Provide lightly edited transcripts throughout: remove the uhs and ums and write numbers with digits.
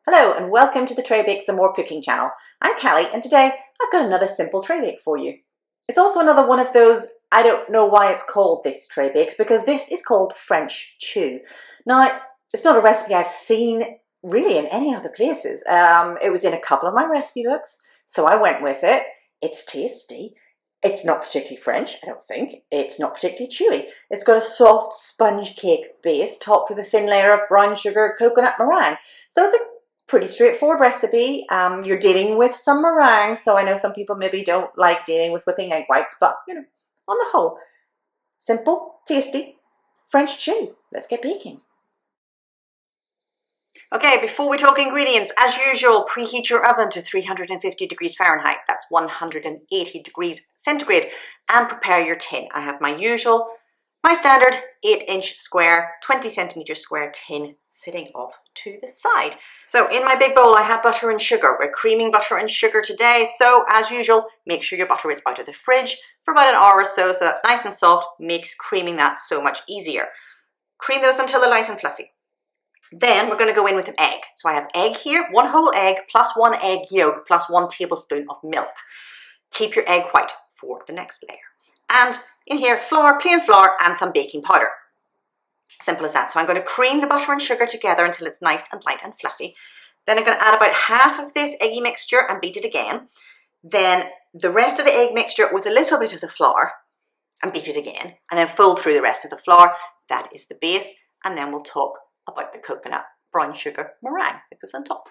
Hello and welcome to the Traybakes and More Cooking channel. I'm Callie and today I've got another simple traybake for you. It's also another one of those, I don't know why it's called this traybakes, because this is called French chew. Now, it's not a recipe I've seen really in any other places. It was in a couple of my recipe books, so I went with it. It's tasty. It's not particularly French, I don't think. It's not particularly chewy. It's got a soft sponge cake base topped with a thin layer of brown sugar coconut meringue. So it's a pretty straightforward recipe. You're dealing with some meringue, so I know some people maybe don't like dealing with whipping egg whites, but you know, on the whole, simple, tasty, French chew. Let's get baking. Okay, before we talk ingredients, as usual, preheat your oven to 350 degrees Fahrenheit. That's 180 degrees centigrade, and prepare your tin. I have my standard 8-inch square, 20 centimeter square tin sitting off to the side. So in my big bowl, I have butter and sugar. We're creaming butter and sugar today. So as usual, make sure your butter is out of the fridge for about an hour or so that's nice and soft, makes creaming that so much easier. Cream those until they're light and fluffy. Then we're going to go in with an egg. So I have egg here, 1 whole egg plus 1 egg yolk plus 1 tablespoon of milk. Keep your egg white for the next layer. And in here, flour, plain flour, and some baking powder. Simple as that. So I'm going to cream the butter and sugar together until it's nice and light and fluffy. Then I'm going to add about half of this eggy mixture and beat it again. Then the rest of the egg mixture with a little bit of the flour and beat it again. And then fold through the rest of the flour. That is the base. And then we'll talk about the coconut brown sugar meringue that goes on top.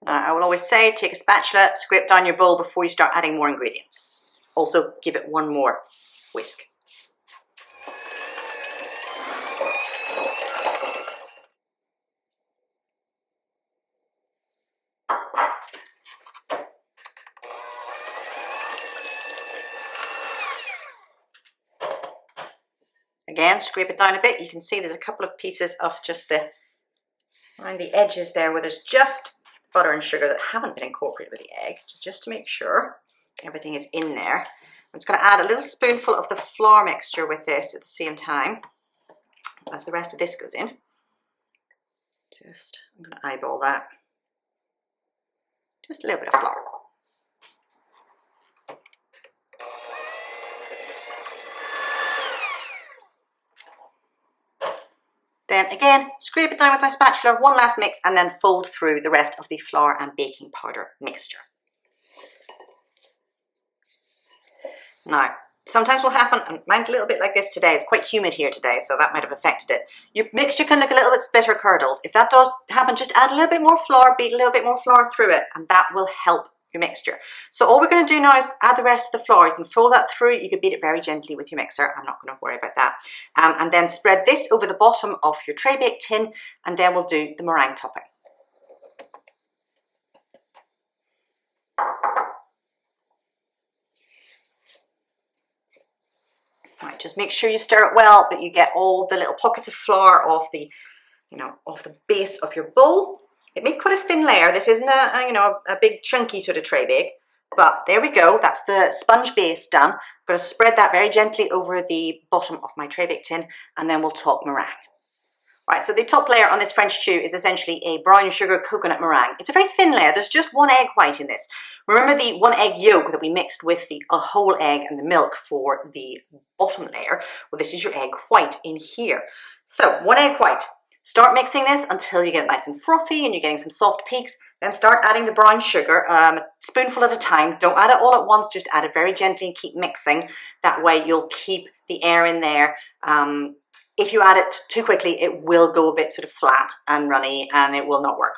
I will always say, take a spatula, scrape down your bowl before you start adding more ingredients. Also, give it one more whisk. Again, scrape it down a bit. You can see there's a couple of pieces of just around the edges there where there's just butter and sugar that haven't been incorporated with the egg, just to make sure everything is in there. I'm just going to add a little spoonful of the flour mixture with this at the same time as the rest of this goes in. I'm going to eyeball that. Just a little bit of flour. Then again, scrape it down with my spatula, one last mix, and then fold through the rest of the flour and baking powder mixture. Now, sometimes will happen, and mine's a little bit like this today, it's quite humid here today, so that might have affected it. Your mixture can look a little bit splitter curdled. If that does happen, just add a little bit more flour, beat a little bit more flour through it, and that will help your mixture. So all we're going to do now is add the rest of the flour. You can fold that through, you can beat it very gently with your mixer. I'm not going to worry about that. And then spread this over the bottom of your tray bake tin, and then we'll do the meringue topping. Right, just make sure you stir it well, that you get all the little pockets of flour off the base of your bowl. It made quite a thin layer. This isn't a big chunky sort of tray bake, but there we go. That's the sponge base done. I'm going to spread that very gently over the bottom of my tray bake tin, and then we'll top meringue. Right, so the top layer on this French chew is essentially a brown sugar coconut meringue. It's a very thin layer. There's just 1 egg white in this. Remember the 1 egg yolk that we mixed with a whole egg and the milk for the bottom layer? Well, this is your egg white in here. So 1 egg white. Start mixing this until you get it nice and frothy and you're getting some soft peaks. Then start adding the brown sugar, a spoonful at a time. Don't add it all at once, just add it very gently and keep mixing. That way you'll keep the air in there. If you add it too quickly, it will go a bit sort of flat and runny and it will not work.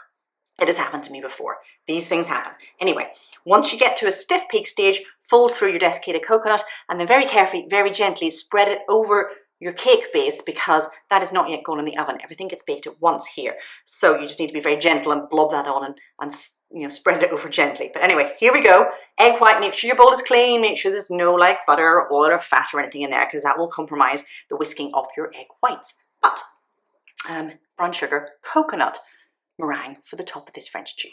It has happened to me before. These things happen. Anyway, once you get to a stiff peak stage, fold through your desiccated coconut and then very carefully, very gently spread it over your cake base, because that is not yet gone in the oven. Everything gets baked at once here. So you just need to be very gentle and blob that on and spread it over gently. But anyway, here we go. Egg white, make sure your bowl is clean, make sure there's no butter or oil or fat or anything in there, because that will compromise the whisking of your egg whites. But brown sugar, coconut meringue for the top of this French chew.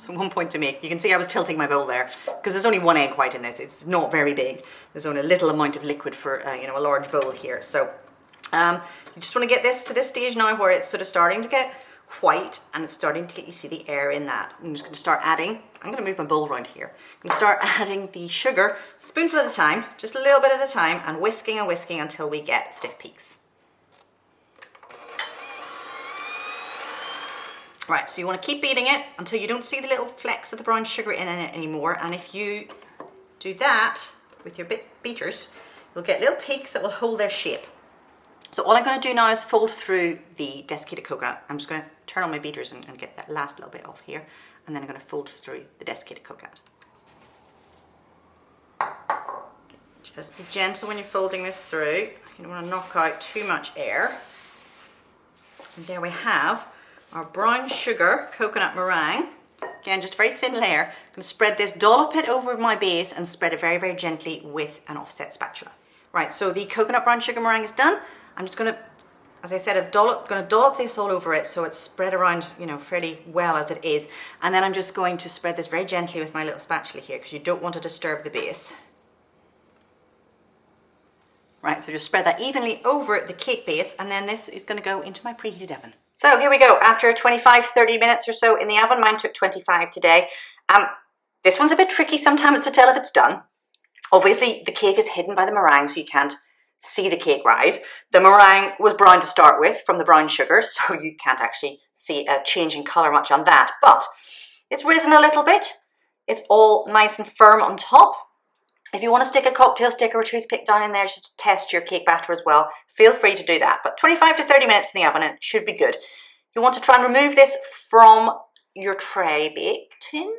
So 1 point to me. You can see I was tilting my bowl there because there's only 1 egg white in this. It's not very big. There's only a little amount of liquid for you know, a large bowl here. So you just want to get this to this stage now where it's sort of starting to get white and it's starting to get, you see the air in that. I'm just going to start adding, I'm going to move my bowl around here. I'm going to start adding the sugar, spoonful at a time, just a little bit at a time, and whisking until we get stiff peaks. Right, so you want to keep beating it until you don't see the little flecks of the brown sugar in it anymore. And if you do that with your beaters, you'll get little peaks that will hold their shape. So all I'm going to do now is fold through the desiccated coconut. I'm just going to turn on my beaters and get that last little bit off here. And then I'm going to fold through the desiccated coconut. Just be gentle when you're folding this through. You don't want to knock out too much air. And there we have our brown sugar coconut meringue. Again, just a very thin layer. I'm going to spread this, dollop it over my base and spread it very, very gently with an offset spatula. Right, so the coconut brown sugar meringue is done. I'm just going to, as I said, I'm going to dollop this all over it so it's spread around, you know, fairly well as it is. And then I'm just going to spread this very gently with my little spatula here because you don't want to disturb the base. Right, so just spread that evenly over the cake base, and then this is going to go into my preheated oven. So here we go, after 25-30 minutes or so in the oven. Mine took 25 today. This one's a bit tricky sometimes to tell if it's done. Obviously, the cake is hidden by the meringue, so you can't see the cake rise. The meringue was brown to start with from the brown sugar, so you can't actually see a change in colour much on that. But it's risen a little bit. It's all nice and firm on top. If you want to stick a cocktail stick or a toothpick down in there just to test your cake batter as well, feel free to do that. But 25 to 30 minutes in the oven, it should be good. You want to try and remove this from your tray bake tin.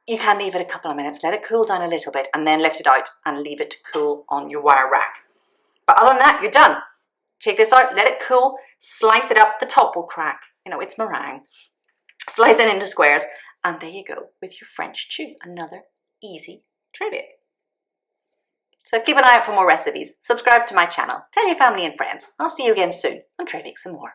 You can leave it a couple of minutes, let it cool down a little bit, and then lift it out and leave it to cool on your wire rack. But other than that, you're done. Take this out, let it cool, slice it up, the top will crack. You know, it's meringue. Slice it into squares, and there you go with your French chew. Another easy tray bake. So keep an eye out for more recipes. Subscribe to my channel. Tell your family and friends. I'll see you again soon on Tray Bake some more.